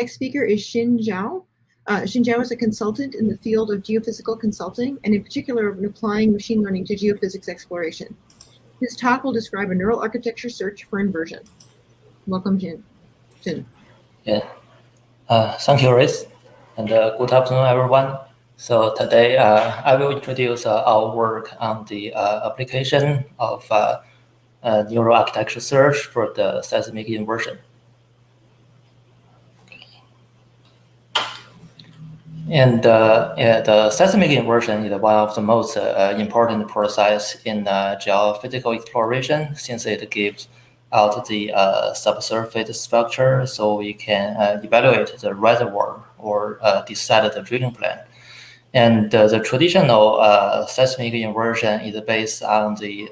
next speaker is Zhao. Zhao is a consultant in the field of geophysical consulting, and in particular of applying machine learning to geophysics exploration. His talk will describe a neural architecture search for inversion. Welcome, Jin. Yeah. Thank you, Riz, and good afternoon, everyone. So today I will introduce our work on the application of neural architecture search for the seismic inversion. And the seismic inversion is one of the most important process in geophysical exploration, since it gives out the subsurface structure, so we can evaluate the reservoir or decide the drilling plan. And the traditional seismic inversion is based on the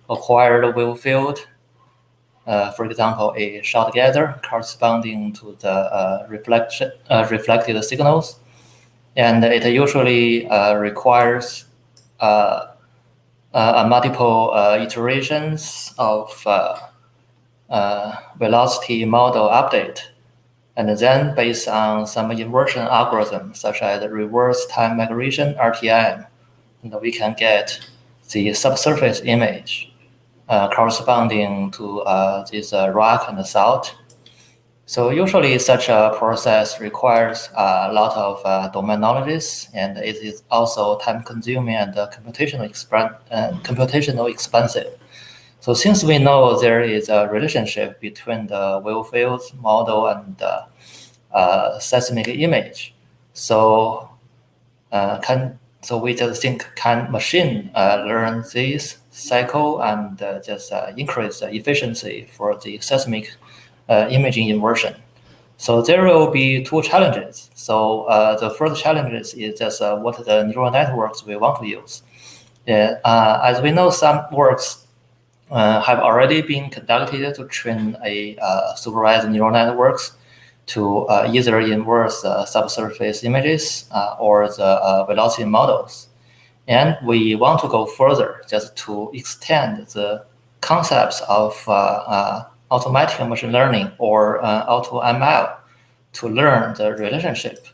acquired wavefield. For example, a shot gather corresponding to the reflected signals, and it usually requires multiple iterations of velocity model update, and then based on some inversion algorithms such as reverse time migration (RTM), and we can get the subsurface image corresponding to this rock and salt. So usually such a process requires a lot of domain knowledge, and it is also time-consuming and computational expensive. So since we know there is a relationship between the wavefields model and the seismic image, so we just think, can machine learn this cycle and just increase the efficiency for the seismic imaging inversion? So there will be two challenges. So the first challenge is just what the neural networks we want to use. As we know, some works have already been conducted to train a supervised neural networks to either inverse subsurface images or the velocity models. And we want to go further, just to extend the concepts of automatic machine learning or AutoML to learn the relationship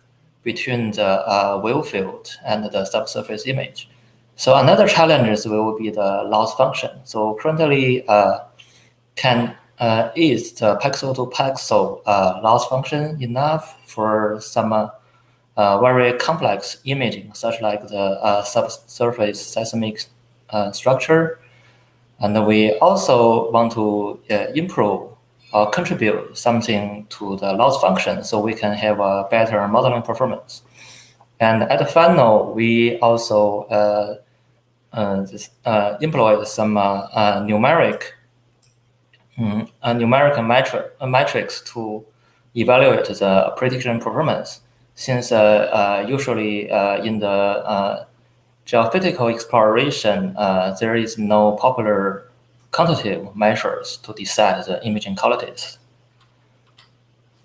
between the wavefield and the subsurface image. So another challenge will be the loss function. So currently, is the pixel-to-pixel loss function enough for some very complex imaging, such like the subsurface seismic structure? And we also want to improve or contribute something to the loss function so we can have a better modeling performance. And at the final, we also employed some numeric metrics to evaluate the prediction performance, since usually in the geophysical exploration, there is no popular quantitative measures to decide the imaging qualities.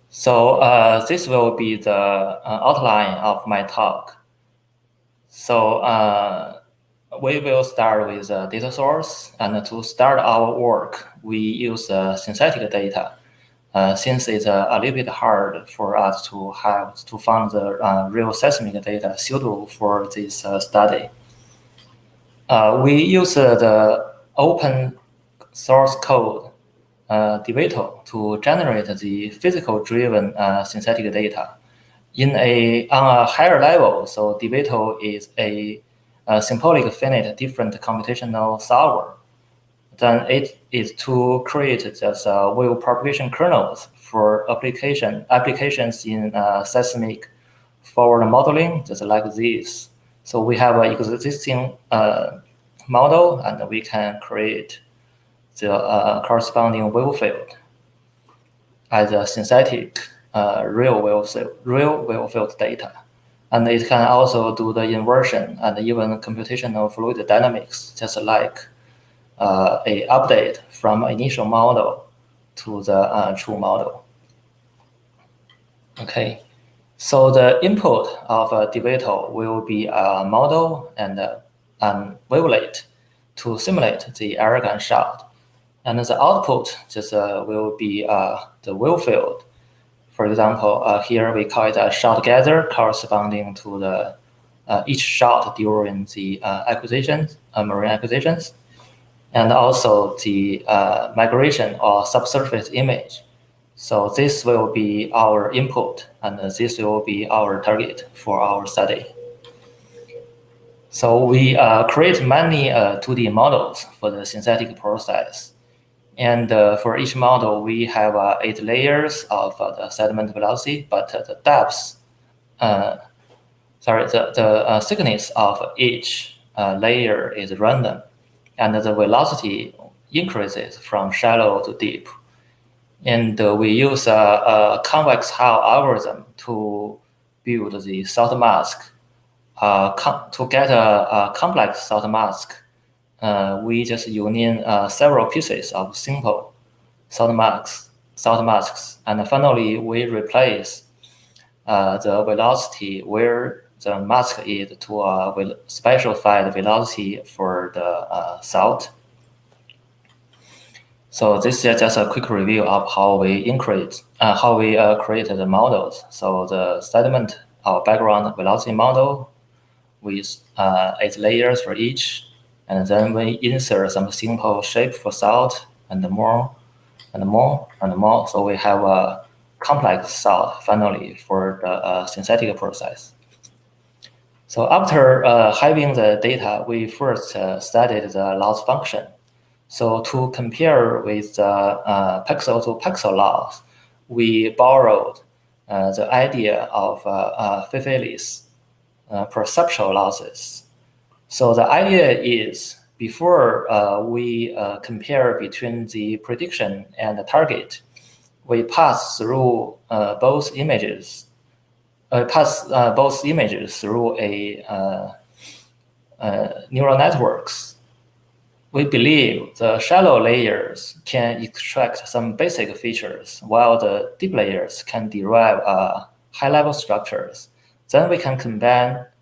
So this will be the outline of my talk. So we will start with the data source, and to start our work, we use synthetic data, since it's a little bit hard for us to find the real seismic data suitable for this study. We use the open source code DeVito to generate the physical-driven synthetic data. On a higher level, so DeVito is a symbolic finite different computational solver. Then it is to create just wave propagation kernels for applications in seismic forward modeling, just like this. So we have an existing model, and we can create the corresponding wavefield as a synthetic real wavefield data. And it can also do the inversion and even computational fluid dynamics, just like a update from initial model to the true model. Okay, so the input of DeVito will be a model and wavelet to simulate the air gun shot, and the output just will be the wavefield For example, here we call it a shot gather corresponding to the each shot during the acquisitions, marine acquisitions, and also the migration or subsurface image. So this will be our input, and this will be our target for our study. So we create many 2D models for the synthetic process. And for each model, we have 8 layers of the sediment velocity, but the depth, the thickness of each layer is random, and the velocity increases from shallow to deep. And we use a convex Huang algorithm to build the salt mask. To get a complex salt mask, we just union several pieces of simple salt masks, and finally we replace the velocity where the mask is to a specified velocity for the salt. So this is just a quick review of how we created the models. So the sediment, our background velocity model with 8 layers for each, and then we insert some simple shape for salt and more and more and more. So we have a complex salt finally for the synthetic process. So after having the data, we first studied the loss function. So to compare with the pixel to pixel loss, we borrowed the idea of Fefeli's perceptual losses. So the idea is before we compare between the prediction and the target, we pass through both images. Both images through a neural networks. We believe the shallow layers can extract some basic features, while the deep layers can derive high-level structures. Then we can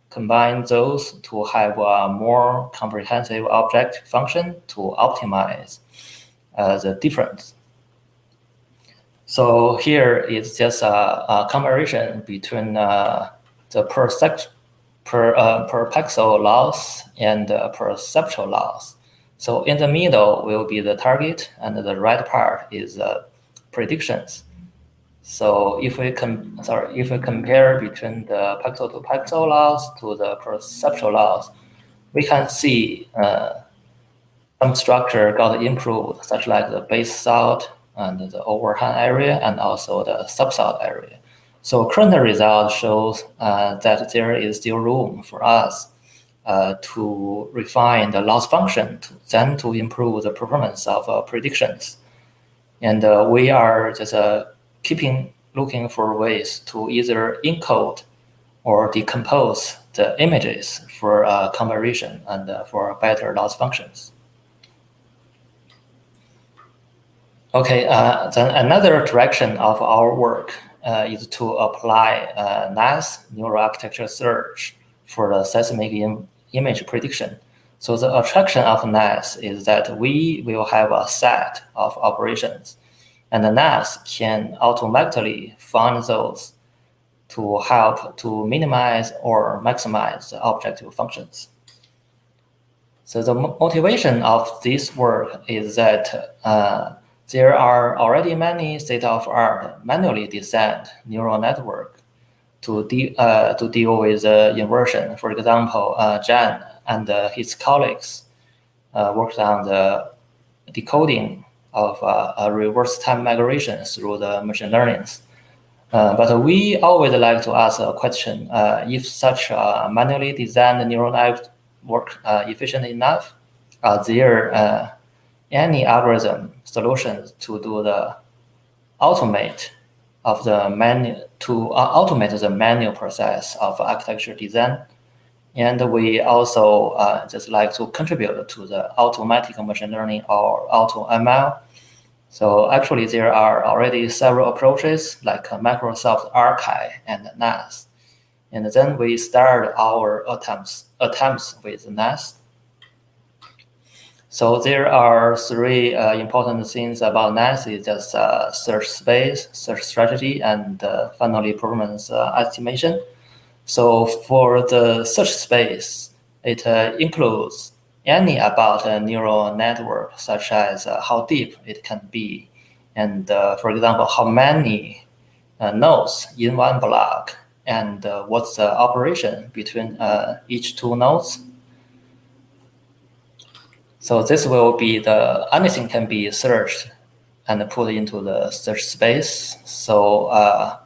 combine those to have a more comprehensive object function to optimize the difference. So here is just a comparison between the per pixel loss and perceptual loss. So in the middle will be the target, and the right part is predictions. So if we compare between the pixel to pixel loss to the perceptual loss, we can see some structure got improved, such like the base salt and the overhang area, and also the subsalt area. So current result shows that there is still room for us to refine the loss function, then to improve the performance of predictions. And we are just looking for ways to either encode or decompose the images for comparison and for better loss functions. Okay, then another direction of our work is to apply NAS, neural architecture search, for the seismic image prediction. So the attraction of NAS is that we will have a set of operations, and the NAS can automatically find those to help to minimize or maximize the objective functions. So the motivation of this work is that there are already many state-of-the-art manually designed neural network to deal with inversion. For example, Zhao and his colleagues worked on the decoding of reverse time migration through the machine learnings. But we always like to ask a question, if such manually designed neural network efficient enough, are there any algorithm solutions to do the automate the manual process of architecture design? And we also just like to contribute to the automatic machine learning or AutoML. So actually there are already several approaches like Microsoft Archive and NAS. And then we start our attempts with NAS. So there are three important things about NAS. It's just search space, search strategy, and finally performance estimation. So for the search space, it includes any about a neural network, such as how deep it can be, and for example, how many nodes in one block, and what's the operation between each two nodes. So this will be anything can be searched and put into the search space. So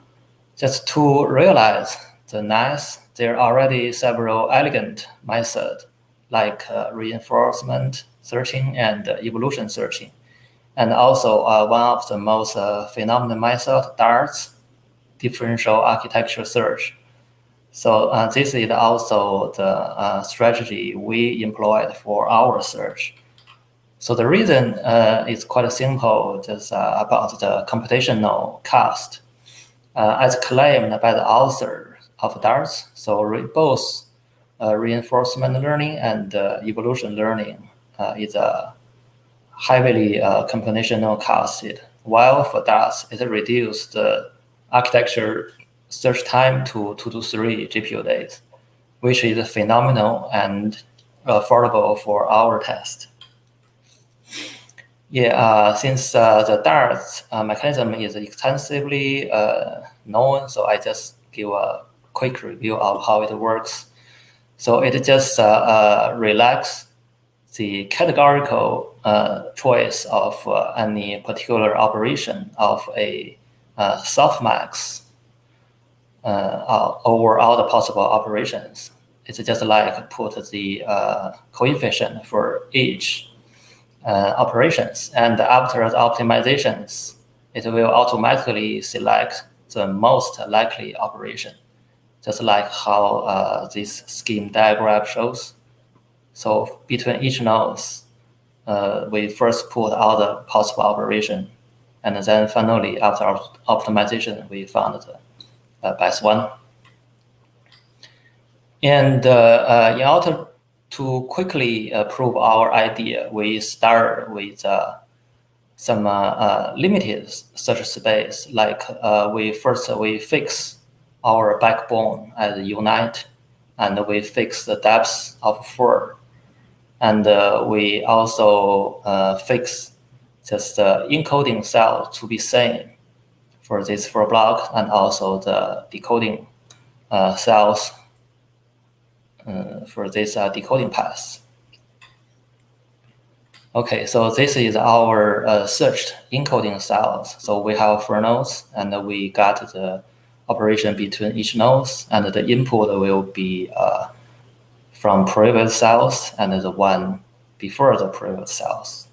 just to realize the NAS, there are already several elegant methods like reinforcement searching and evolution searching. And also one of the most phenomenal methods, DARTS, differential architecture search. So this is also the strategy we employed for our search. So the reason is quite simple, just about the computational cost. As claimed by the author of DARTS, so both reinforcement learning and evolution learning is heavily computational costed, while for DARTS, it reduced the architecture search time to 2 to 3 GPU days, which is phenomenal and affordable for our test. Yeah, since the DARTS mechanism is extensively known, so I just give a quick review of how it works. So it just relax the categorical choice of any particular operation of a softmax over all the possible operations. It's just like put the coefficient for each operations, and after the optimizations, it will automatically select the most likely operation, just like how this scheme diagram shows. So between each nodes, we first put all the possible operation, and then finally, after optimization, we found the best one. And in order to quickly prove our idea, we start with some limited search space. Like we fix our backbone as unite, and we fix the depth of 4. And we also fix just the encoding cell to be same for this 4 block, and also the decoding cells for this decoding path. Okay, so this is our searched encoding cells. So we have 4 nodes, and we got the operation between each nodes, and the input will be from previous cells and the one before the previous cells.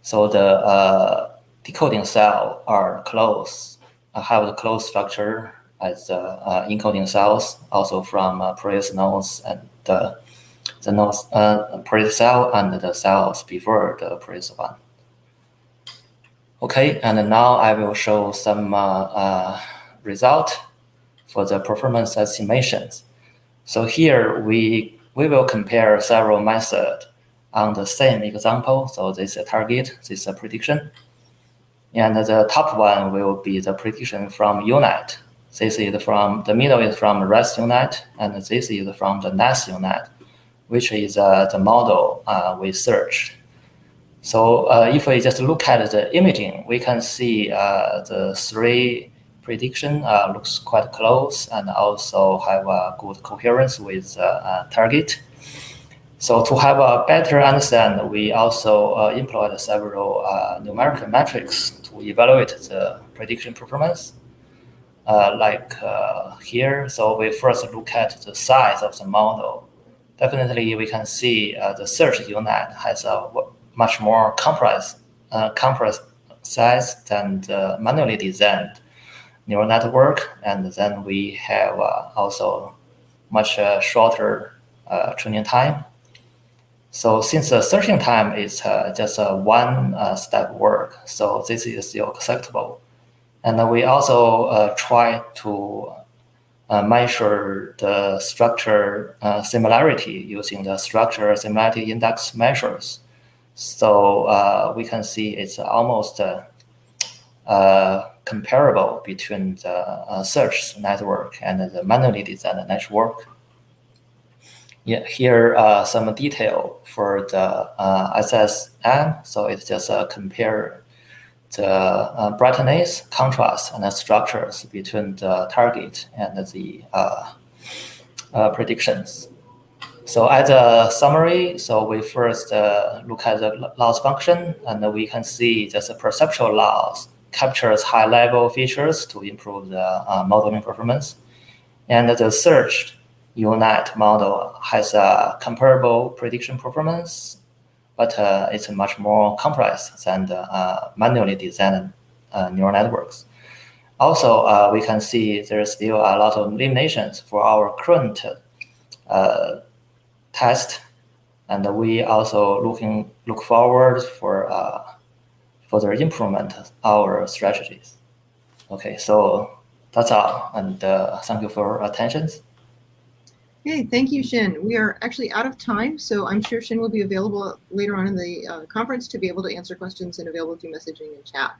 So the decoding cell are close, have the close structure as encoding cells, also from previous nodes, and the nodes previous cell and the cells before the previous one. Okay, and now I will show some result for the performance estimations. So here we will compare several methods on the same example. So this is a target, this is a prediction. And the top one will be the prediction from UNIT. This is from, the middle is from ResNet, and this is from the NAS UNIT, which is the model we searched. So if we just look at the imaging, we can see the 3 prediction looks quite close, and also have a good coherence with target. So to have a better understand, we also employed several numerical metrics to evaluate the prediction performance. Like here, so we first look at the size of the model. Definitely, we can see the search unit has a much more compressed size than the manually designed neural network, and then we have also much shorter training time. So since the searching time is just a one-step work, so this is still acceptable. And we also try to measure the structure similarity using the structure similarity index measures. So we can see it's almost comparable between the search network and the manually designed network. Yeah, here some detail for the SSM. So it's just compare the brightness, contrast, and the structures between the target and the predictions. So as a summary, so we first look at the loss function, and we can see just a perceptual loss captures high-level features to improve the modeling performance. And the search UNet model has a comparable prediction performance, but it's much more complex than the manually designed neural networks. Also, we can see there's still a lot of limitations for our current test, and we also look forward for further improvement of our strategies. Okay, so that's all, and thank you for your attention. Hey, thank you, Xin. We are actually out of time, so I'm sure Xin will be available later on in the conference to be able to answer questions and available through messaging and chat.